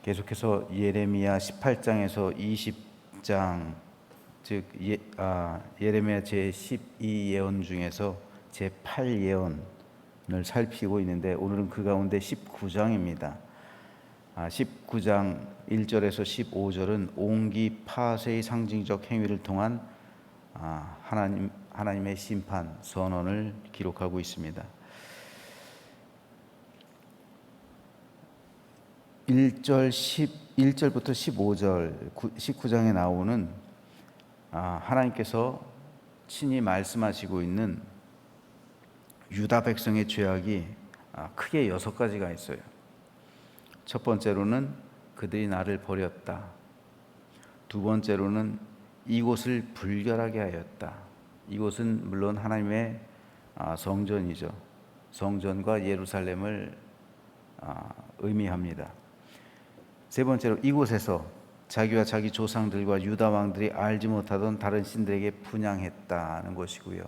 계속해서 예레미야 18장에서 20장, 즉 예레미야 제12예언 중에서 제8예언을 살피고 있는데, 오늘은 그 가운데 19장입니다. 19장 1절에서 15절은 옹기 파쇄의 상징적 행위를 통한 하나님의 심판 선언을 기록하고 있습니다. 1절부터 15절 19장에 나오는 하나님께서 친히 말씀하시고 있는 유다 백성의 죄악이 크게 6가지가 있어요. 첫 번째로는 그들이 나를 버렸다. 두 번째로는 이곳을 불결하게 하였다. 이곳은 물론 하나님의 성전이죠. 성전과 예루살렘을 의미합니다. 세 번째로 이곳에서 자기와 자기 조상들과 유다 왕들이 알지 못하던 다른 신들에게 분향했다는 것이고요.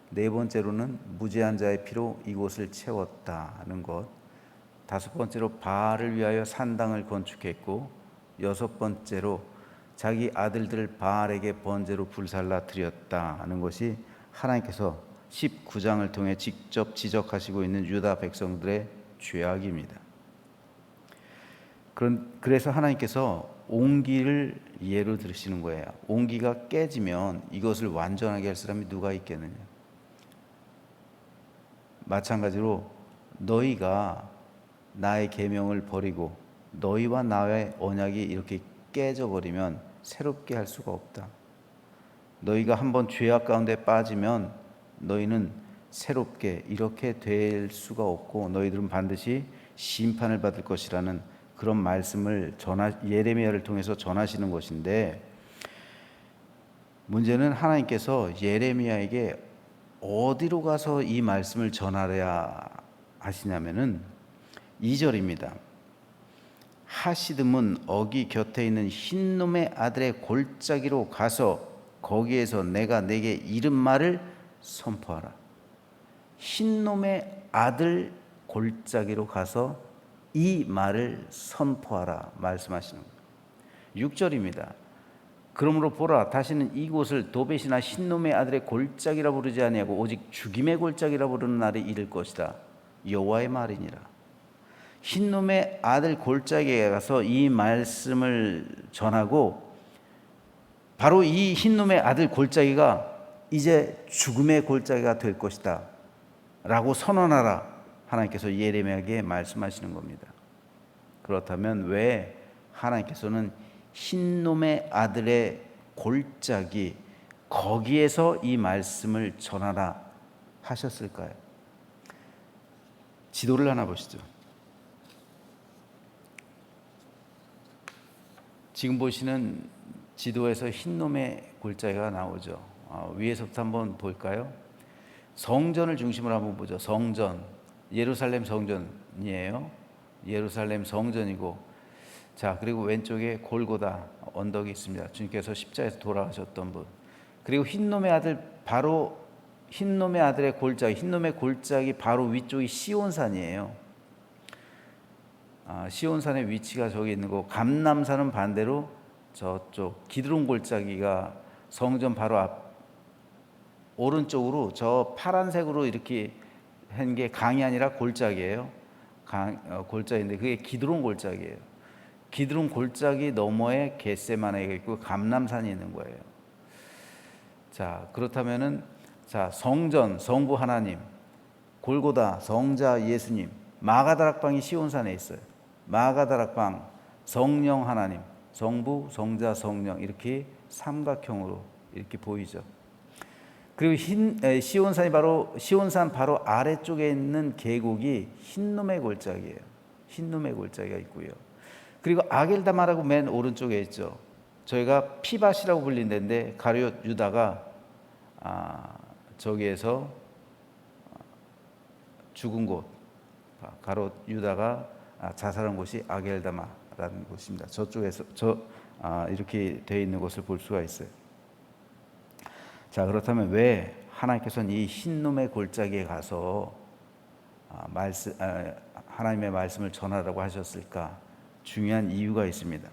네 번째로는 무죄한 자의 피로 이곳을 채웠다는 것. 다섯 번째로 바알을 위하여 산당을 건축했고, 여섯 번째로 자기 아들들을 바알에게 번제로 불살라 드렸다는 것이 하나님께서 19장을 통해 직접 지적하시고 있는 유다 백성들의 죄악입니다. 그래서 하나님께서 옹기를 예로 들으시는 거예요. 옹기가 깨지면 이것을 완전하게 할 사람이 누가 있겠느냐. 마찬가지로 너희가 나의 계명을 버리고 너희와 나의 언약이 이렇게 깨져버리면 새롭게 할 수가 없다. 너희가 한번 죄악 가운데 빠지면 너희는 새롭게 이렇게 될 수가 없고 너희들은 반드시 심판을 받을 것이라는 그런 말씀을 예레미야를 통해서 전하시는 것인데, 문제는 하나님께서 예레미야에게 어디로 가서 이 말씀을 전하려 하시냐면은 2절입니다. 하시듬은 어기 곁에 있는 흰놈의 아들의 골짜기로 가서 거기에서 내가 내게 이른 말을 선포하라. 흰놈의 아들 골짜기로 가서 이 말을 선포하라 말씀하시는 거예요. 6절입니다. 그러므로 보라, 다시는 이곳을 도벳이나 흰놈의 아들의 골짜기라 부르지 아니하고 오직 죽임의 골짜기라 부르는 날이 이를 것이다. 여호와의 말이니라. 흰놈의 아들 골짜기에 가서 이 말씀을 전하고, 바로 이 흰놈의 아들 골짜기가 이제 죽음의 골짜기가 될 것이다 라고 선언하라. 하나님께서 예레미야에게 말씀하시는 겁니다. 그렇다면 왜 하나님께서는 흰놈의 아들의 골짜기, 거기에서 이 말씀을 전하라 하셨을까요? 지도를 하나 보시죠. 지금 보시는 지도에서 흰놈의 골짜기가 나오죠. 위에서부터 한번 볼까요? 성전을 중심으로 한번 보죠. 성전, 예루살렘 성전이에요. 예루살렘 성전이고, 자, 그리고 왼쪽에 골고다 언덕이 있습니다. 주님께서 십자에서 돌아가셨던 분. 그리고 흰놈의 아들, 바로 흰놈의 아들의 골짜기, 흰놈의 골짜기 바로 위쪽이 시온산이에요. 시온산의 위치가 저기 있는 거. 감람산은 반대로 저쪽 기드론 골짜기가 성전 바로 앞 오른쪽으로 저 파란색으로 이렇게 한 게 강이 아니라 골짜기예요. 골짜기인데 그게 기드론 골짜기예요. 기드론 골짜기 너머에 겟세마네가 있고 감람산이 있는 거예요. 자, 그렇다면은 성전, 성부 하나님, 골고다, 성자 예수님, 마가다락방이 시온산에 있어요. 마가다락방, 성령 하나님, 성부, 성자, 성령, 이렇게 삼각형으로 이렇게 보이죠. 그리고 시온산이 시온산 바로 아래쪽에 있는 계곡이 흰놈의 골짜기예요. 흰놈의 골짜기가 있고요. 그리고 아겔다마라고 맨 오른쪽에 있죠. 저희가 피밭이라고 불린 데인데 가룟 유다가 저기에서 죽은 곳, 가룟 유다가 자살한 곳이 아겔다마라는 곳입니다. 저쪽에서 이렇게 되어 있는 것을 볼 수가 있어요. 자, 그렇다면 왜 하나님께서는 이 흰놈의 골짜기에 가서 하나님의 말씀을 전하라고 하셨을까? 중요한 이유가 있습니다.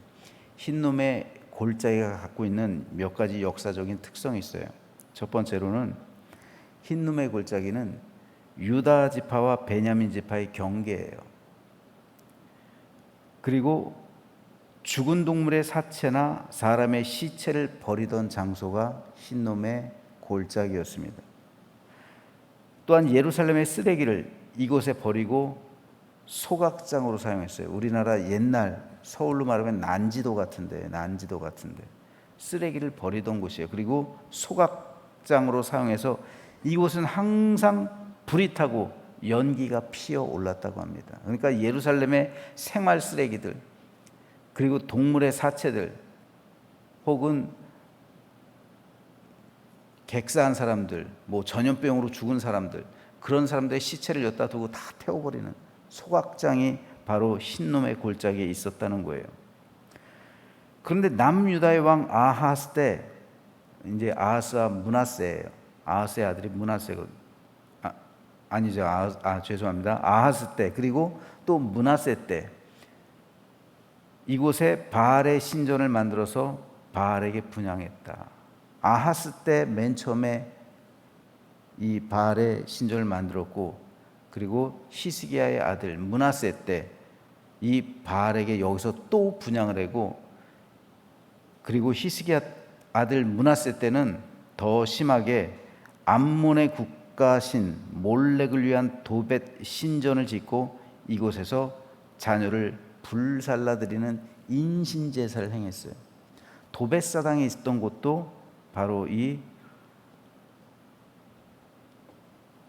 흰놈의 골짜기가 갖고 있는 몇 가지 역사적인 특성이 있어요. 첫 번째로는 흰놈의 골짜기는 유다 지파와 베냐민 지파의 경계예요. 그리고 죽은 동물의 사체나 사람의 시체를 버리던 장소가 흰놈의 골짜기였습니다. 또한 예루살렘의 쓰레기를 이곳에 버리고 소각장으로 사용했어요. 우리나라 옛날 서울로 말하면 난지도 같은데 쓰레기를 버리던 곳이에요. 그리고 소각장으로 사용해서 이곳은 항상 불이 타고 연기가 피어 올랐다고 합니다. 그러니까 예루살렘의 생활 쓰레기들, 그리고 동물의 사체들, 혹은 객사한 사람들, 전염병으로 죽은 사람들, 그런 사람들의 시체를 여기다 두고 다 태워버리는 소각장이 바로 흰놈의 골짜기에 있었다는 거예요. 그런데 남유다의 왕 아하스 때, 이제 아하스와 므낫세예요. 아하스의 아들이 므낫세거든요. 죄송합니다. 아하스 때, 그리고 또 므낫세 때 이곳에 바알의 신전을 만들어서 바알에게 분향했다. 아하스 때 맨 처음에 이 바알의 신전을 만들었고, 그리고 히스기야의 아들 므낫세 때 이 바알에게 여기서 또 분향을 하고, 그리고 히스기야 아들 므낫세 때는 더 심하게 암몬의 국가신 몰렉을 위한 도벳 신전을 짓고 이곳에서 자녀를 불살라드리는 인신제사를 행했어요. 도벳 사당이 있었던 곳도 바로 이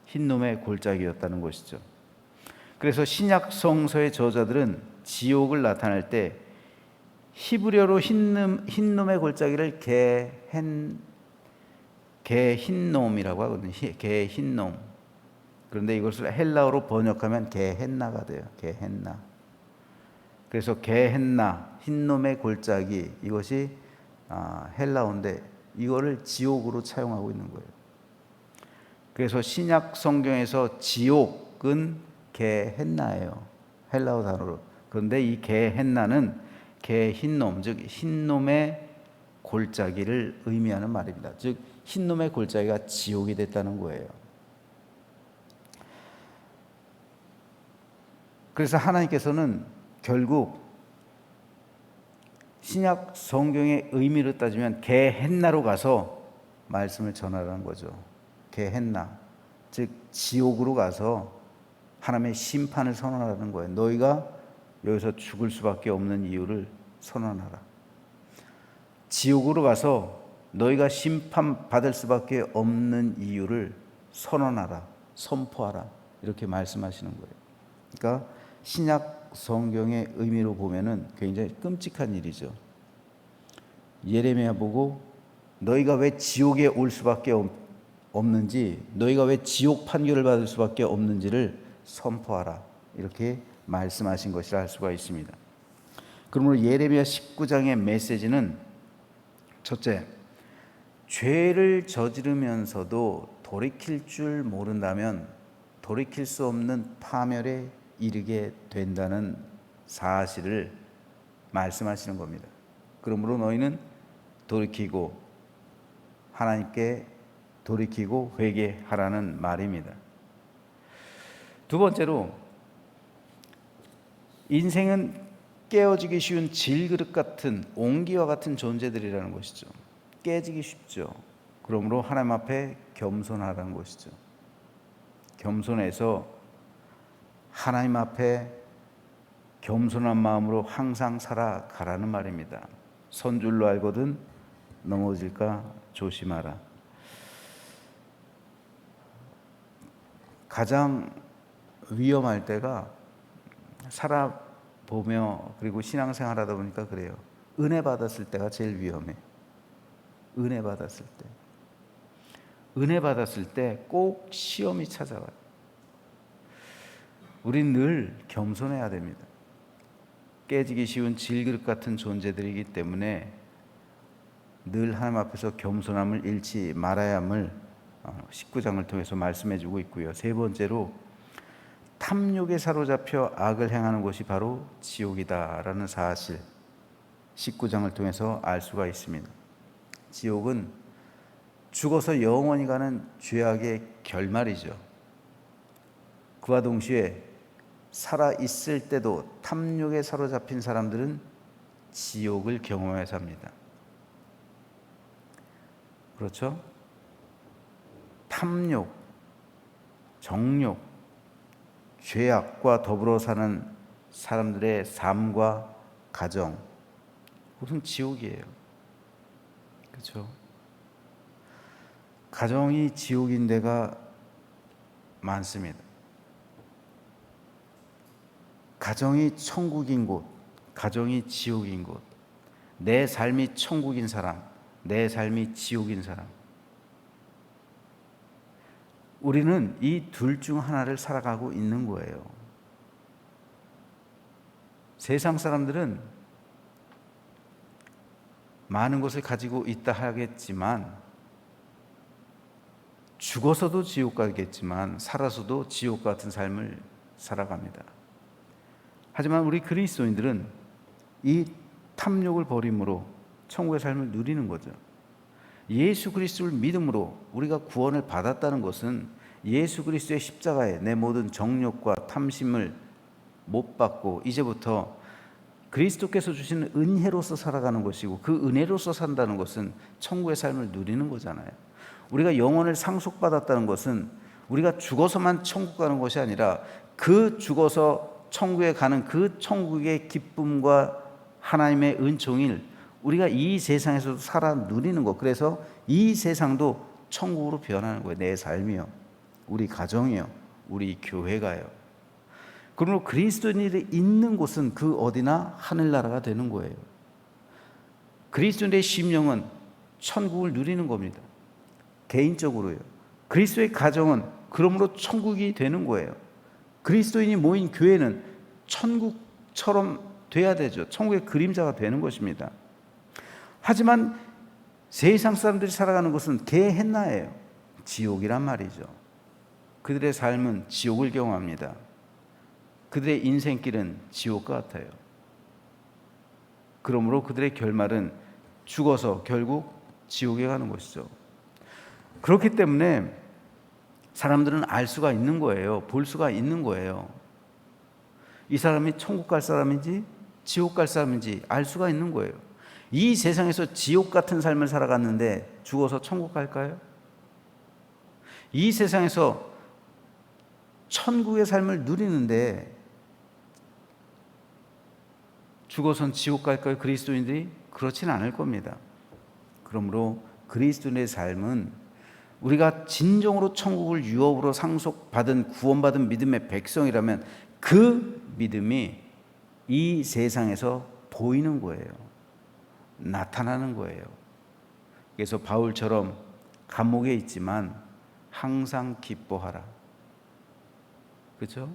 흰놈의 골짜기였다는 것이죠. 그래서 신약 성서의 저자들은 지옥을 나타낼 때 히브리어로 흰놈의 골짜기를 게흰놈이라고 하거든요. 게흰놈. 그런데 이것을 헬라어로 번역하면 게헨나가 돼요. 게헨나. 그래서 게헨나, 흰놈의 골짜기, 이것이 헬라어인데 이거를 지옥으로 차용하고 있는 거예요. 그래서 신약 성경에서 지옥은 게헨나예요. 헬라어 단어로. 그런데 이 게헨나는 게흰놈, 즉 흰놈의 골짜기를 의미하는 말입니다. 즉 흰놈의 골짜기가 지옥이 됐다는 거예요. 그래서 하나님께서는 결국 신약 성경의 의미로 따지면 게헨나로 가서 말씀을 전하라는 거죠. 게헨나, 즉 지옥으로 가서 하나님의 심판을 선언하라는 거예요. 너희가 여기서 죽을 수밖에 없는 이유를 선언하라. 지옥으로 가서 너희가 심판받을 수밖에 없는 이유를 선언하라, 선포하라, 이렇게 말씀하시는 거예요. 그러니까 신약 성경의 의미로 보면은 굉장히 끔찍한 일이죠. 예레미야 보고 너희가 왜 지옥에 올 수밖에 없는지, 너희가 왜 지옥 판결을 받을 수밖에 없는지를 선포하라, 이렇게 말씀하신 것이라 할 수가 있습니다. 그러므로 예레미야 19장의 메시지는 첫째, 죄를 저지르면서도 돌이킬 줄 모른다면 돌이킬 수 없는 파멸에 이르게 된다는 사실을 말씀하시는 겁니다. 그러므로 너희는 돌이키고 하나님께 돌이키고 회개하라는 말입니다. 두 번째로, 인생은 깨어지기 쉬운 질그릇 같은 옹기와 같은 존재들이라는 것이죠. 깨지기 쉽죠. 그러므로 하나님 앞에 겸손하라는 것이죠. 겸손해서 하나님 앞에 겸손한 마음으로 항상 살아가라는 말입니다. 선줄로 알거든 넘어질까 조심하라. 가장 위험할 때가 살아보며 그리고 신앙생활 하다 보니까 그래요. 은혜 받았을 때가 제일 위험해. 은혜 받았을 때. 은혜 받았을 때 꼭 시험이 찾아와요. 우린 늘 겸손해야 됩니다. 깨지기 쉬운 질그릇 같은 존재들이기 때문에 늘 하나님 앞에서 겸손함을 잃지 말아야 함을 19장을 통해서 말씀해 주고 있고요. 세 번째로, 탐욕에 사로잡혀 악을 행하는 곳이 바로 지옥이다라는 사실 19장을 통해서 알 수가 있습니다. 지옥은 죽어서 영원히 가는 죄악의 결말이죠. 그와 동시에 살아 있을 때도 탐욕에 사로잡힌 사람들은 지옥을 경험해 삽니다. 그렇죠? 탐욕, 정욕, 죄악과 더불어 사는 사람들의 삶과 가정, 그것은 지옥이에요. 그렇죠? 가정이 지옥인 데가 많습니다. 가정이 천국인 곳, 가정이 지옥인 곳, 내 삶이 천국인 사람, 내 삶이 지옥인 사람. 우리는 이 둘 중 하나를 살아가고 있는 거예요. 세상 사람들은 많은 것을 가지고 있다 하겠지만, 죽어서도 지옥 가겠지만 살아서도 지옥 같은 삶을 살아갑니다. 하지만 우리 그리스도인들은 이 탐욕을 버림으로 천국의 삶을 누리는 거죠. 예수 그리스도를 믿음으로 우리가 구원을 받았다는 것은 예수 그리스도의 십자가에 내 모든 정욕과 탐심을 못 받고 이제부터 그리스도께서 주시는 은혜로서 살아가는 것이고, 그 은혜로서 산다는 것은 천국의 삶을 누리는 거잖아요. 우리가 영혼을 상속받았다는 것은 우리가 죽어서만 천국 가는 것이 아니라 그 죽어서 천국에 가는 그 천국의 기쁨과 하나님의 은총을 우리가 이 세상에서도 살아 누리는 것. 그래서 이 세상도 천국으로 변하는 거예요. 내 삶이요, 우리 가정이요, 우리 교회가요. 그러므로 그리스도인이 있는 곳은 그 어디나 하늘나라가 되는 거예요. 그리스도인의 심령은 천국을 누리는 겁니다. 개인적으로요. 그리스도의 가정은 그러므로 천국이 되는 거예요. 그리스도인이 모인 교회는 천국처럼 돼야 되죠. 천국의 그림자가 되는 것입니다. 하지만 세상 사람들이 살아가는 것은 게헨나예요. 지옥이란 말이죠. 그들의 삶은 지옥을 경험합니다. 그들의 인생길은 지옥과 같아요. 그러므로 그들의 결말은 죽어서 결국 지옥에 가는 것이죠. 그렇기 때문에 사람들은 알 수가 있는 거예요. 볼 수가 있는 거예요. 이 사람이 천국 갈 사람인지 지옥 갈 사람인지 알 수가 있는 거예요. 이 세상에서 지옥 같은 삶을 살아갔는데 죽어서 천국 갈까요? 이 세상에서 천국의 삶을 누리는데 죽어선 지옥 갈까요? 그리스도인들이? 그렇지는 않을 겁니다. 그러므로 그리스도인의 삶은 우리가 진정으로 천국을 유업으로 상속받은 구원받은 믿음의 백성이라면 그 믿음이 이 세상에서 보이는 거예요. 나타나는 거예요. 그래서 바울처럼 감옥에 있지만 항상 기뻐하라. 그렇죠?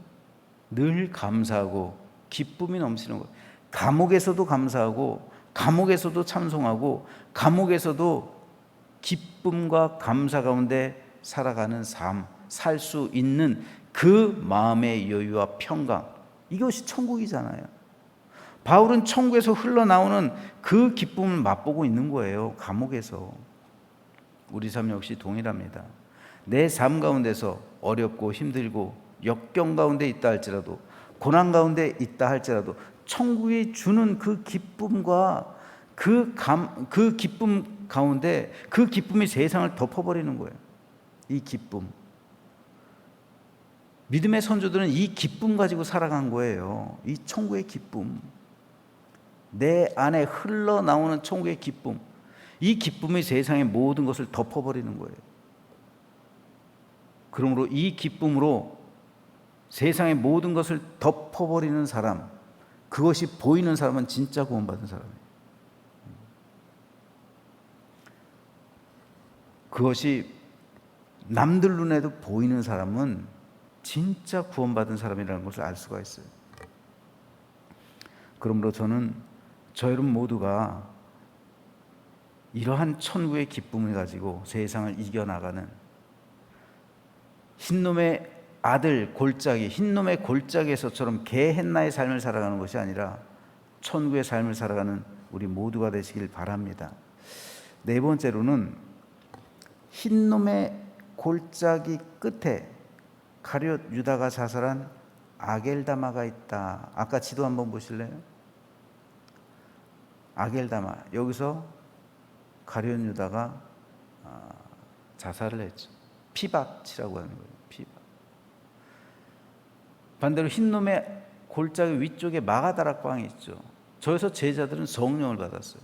늘 감사하고 기쁨이 넘치는 거예요. 감옥에서도 감사하고 감옥에서도 찬송하고 감옥에서도 기쁨과 감사 가운데 살아가는 삶, 살 수 있는 그 마음의 여유와 평강, 이것이 천국이잖아요. 바울은 천국에서 흘러나오는 그 기쁨을 맛보고 있는 거예요. 감옥에서. 우리 삶 역시 동일합니다. 내 삶 가운데서 어렵고 힘들고 역경 가운데 있다 할지라도, 고난 가운데 있다 할지라도 천국이 주는 그 기쁨과 그 기쁨 가운데 그 기쁨이 세상을 덮어버리는 거예요. 이 기쁨. 믿음의 선조들은 이 기쁨 가지고 살아간 거예요. 이 천국의 기쁨. 내 안에 흘러나오는 천국의 기쁨. 이 기쁨이 세상의 모든 것을 덮어버리는 거예요. 그러므로 이 기쁨으로 세상의 모든 것을 덮어버리는 사람, 그것이 보이는 사람은 진짜 구원받은 사람이에요. 그것이 남들 눈에도 보이는 사람은 진짜 구원받은 사람이라는 것을 알 수가 있어요. 그러므로 저는 저 여러분 모두가 이러한 천국의 기쁨을 가지고 세상을 이겨나가는 흰놈의 아들 골짜기, 흰놈의 골짜기에서처럼 게헨나의 삶을 살아가는 것이 아니라 천국의 삶을 살아가는 우리 모두가 되시길 바랍니다. 네 번째로는 흰놈의 골짜기 끝에 가룟 유다가 자살한 아겔다마가 있다. 아까 지도 한번 보실래요? 아겔다마, 여기서 가룟 유다가 자살을 했죠. 피밭이라고 하는 거예요. 피밭. 반대로 흰놈의 골짜기 위쪽에 마가다락방이 있죠. 저기서 제자들은 성령을 받았어요.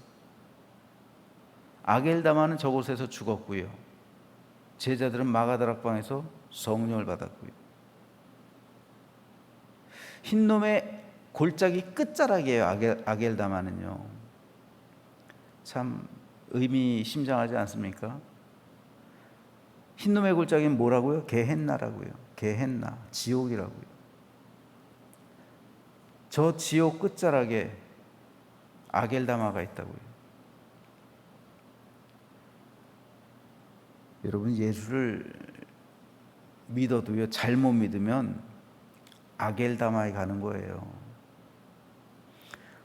아겔다마는 저곳에서 죽었고요. 제자들은 마가다락방에서 성령을 받았고요. 흰놈의 골짜기 끝자락이에요. 아겔다마는요. 참 의미심장하지 않습니까? 흰놈의 골짜기는 뭐라고요? 게헨나라고요. 게헨나, 지옥이라고요. 저 지옥 끝자락에 아겔다마가 있다고요. 여러분, 예수를 믿어도요, 잘못 믿으면 아겔다마에 가는 거예요.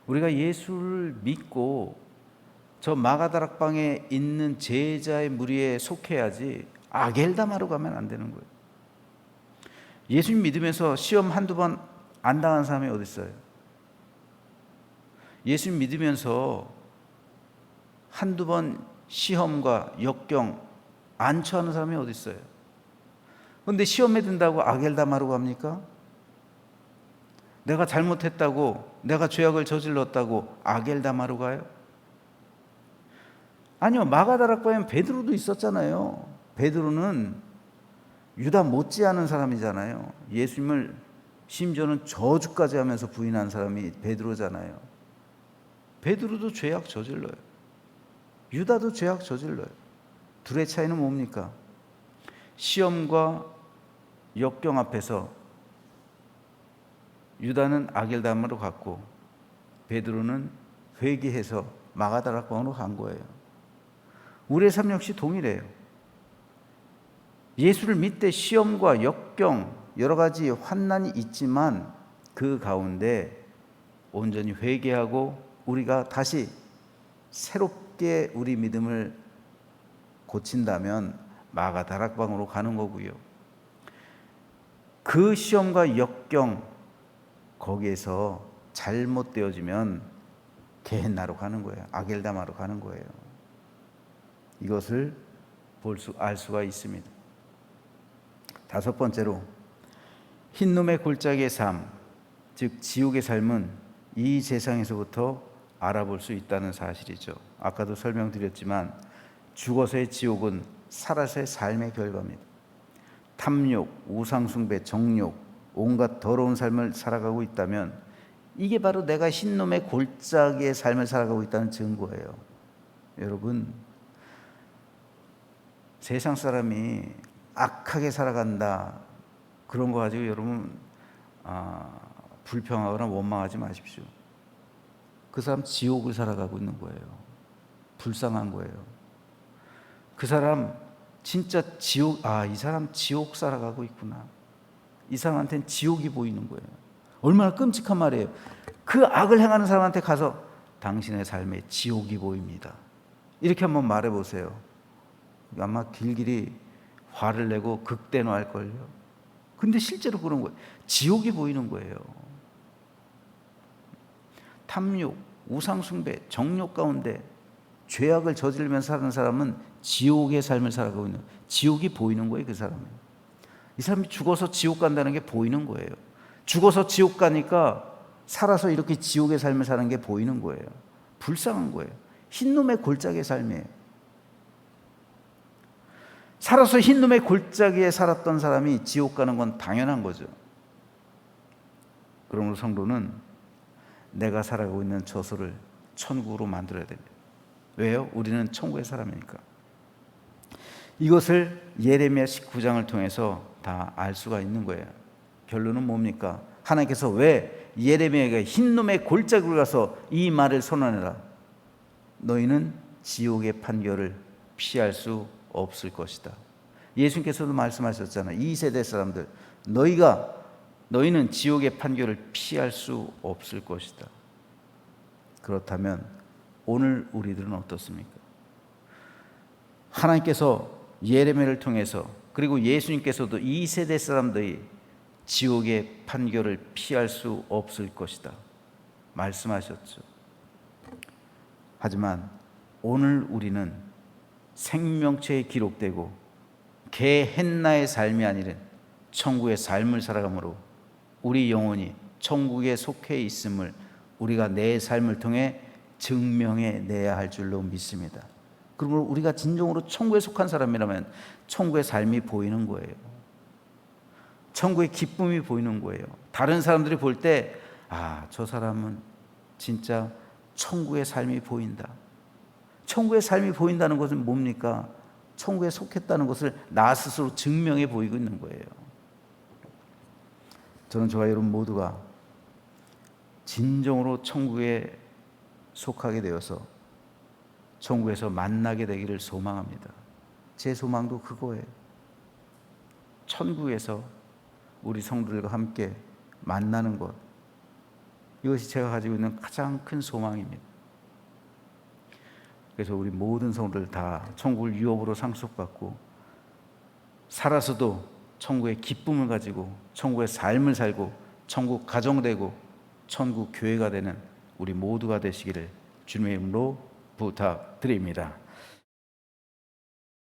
우리가 예수를 믿고 저 마가다락방에 있는 제자의 무리에 속해야지 아겔다마로 가면 안 되는 거예요. 예수님 믿으면서 시험 한두 번 안 당한 사람이 어디 있어요? 예수님 믿으면서 한두 번 시험과 역경 안 처하는 사람이 어디 있어요? 그런데 시험에 든다고 아겔다마로 갑니까? 내가 잘못했다고, 내가 죄악을 저질렀다고 아겔다마로 가요? 아니요, 마가다락방에 베드로도 있었잖아요. 베드로는 유다 못지않은 사람이잖아요. 예수님을 심지어는 저주까지 하면서 부인한 사람이 베드로잖아요. 베드로도 죄악 저질러요. 유다도 죄악 저질러요. 둘의 차이는 뭡니까? 시험과 역경 앞에서 유다는 아겔다마로 갔고 베드로는 회개해서 마가다락방으로 간 거예요. 우리의 삶 역시 동일해요. 예수를 믿되 시험과 역경 여러 가지 환난이 있지만 그 가운데 온전히 회개하고 우리가 다시 새롭게 우리 믿음을 고친다면 마가다락방으로 가는 거고요. 그 시험과 역경 거기에서 잘못되어지면 게헨나로 가는 거예요. 아겔다마로 가는 거예요. 이것을 알 수가 있습니다. 다섯 번째로 흰놈의 골짜기의 삶, 즉 지옥의 삶은 이 세상에서부터 알아볼 수 있다는 사실이죠. 아까도 설명드렸지만 죽어서의 지옥은 살아서의 삶의 결과입니다. 탐욕, 우상숭배, 정욕, 온갖 더러운 삶을 살아가고 있다면 이게 바로 내가 흰놈의 골짜기의 삶을 살아가고 있다는 증거예요. 여러분, 세상 사람이 악하게 살아간다 그런 거 가지고 여러분 불평하거나 원망하지 마십시오. 그 사람 지옥을 살아가고 있는 거예요. 불쌍한 거예요. 그 사람 진짜 지옥, 이 사람 지옥 살아가고 있구나. 이 사람한테는 지옥이 보이는 거예요. 얼마나 끔찍한 말이에요. 그 악을 행하는 사람한테 가서 당신의 삶에 지옥이 보입니다. 이렇게 한번 말해보세요. 아마 길길이 화를 내고 극대노할걸요. 근데 실제로 그런 거예요. 지옥이 보이는 거예요. 탐욕, 우상숭배, 정욕 가운데 죄악을 저지르면서 사는 사람은 지옥의 삶을 살아가고 있는, 지옥이 보이는 거예요. 그 사람은. 이 사람이 죽어서 지옥 간다는 게 보이는 거예요. 죽어서 지옥 가니까 살아서 이렇게 지옥의 삶을 사는 게 보이는 거예요. 불쌍한 거예요. 흰놈의 골짜기의 삶이에요. 살아서 흰놈의 골짜기에 살았던 사람이 지옥 가는 건 당연한 거죠. 그러므로 성도는 내가 살아가고 있는 저소를 천국으로 만들어야 됩니다. 왜요? 우리는 천국의 사람이니까. 이것을 예레미야 19장을 통해서 다 알 수가 있는 거예요. 결론은 뭡니까? 하나님께서 왜 예레미야에게 흰놈의 골짜기로 가서 이 말을 선언해라. 너희는 지옥의 판결을 피할 수 없을 것이다. 예수님께서도 말씀하셨잖아요. 이 세대 사람들, 너희는 지옥의 판결을 피할 수 없을 것이다. 그렇다면 오늘 우리들은 어떻습니까? 하나님께서 예레미야를 통해서 그리고 예수님께서도 이 세대 사람들이 지옥의 판결을 피할 수 없을 것이다 말씀하셨죠. 하지만 오늘 우리는 생명체에 기록되고 개 헨나의 삶이 아니라 천국의 삶을 살아가므로 우리 영혼이 천국에 속해 있음을 우리가 내 삶을 통해 증명해 내야 할 줄로 믿습니다. 그러므로 우리가 진정으로 천국에 속한 사람이라면 천국의 삶이 보이는 거예요. 천국의 기쁨이 보이는 거예요. 다른 사람들이 볼 때 저 사람은 진짜 천국의 삶이 보인다. 천국의 삶이 보인다는 것은 뭡니까? 천국에 속했다는 것을 나 스스로 증명해 보이고 있는 거예요. 저는 저와 여러분 모두가 진정으로 천국에 속하게 되어서 천국에서 만나게 되기를 소망합니다. 제 소망도 그거예요. 천국에서 우리 성도들과 함께 만나는 것, 이것이 제가 가지고 있는 가장 큰 소망입니다. 그래서 우리 모든 성도들 다 천국을 유업으로 상속받고 살아서도 천국의 기쁨을 가지고 천국의 삶을 살고 천국 가정되고 천국 교회가 되는 우리 모두가 되시기를 주님의 이름으로 부탁드립니다.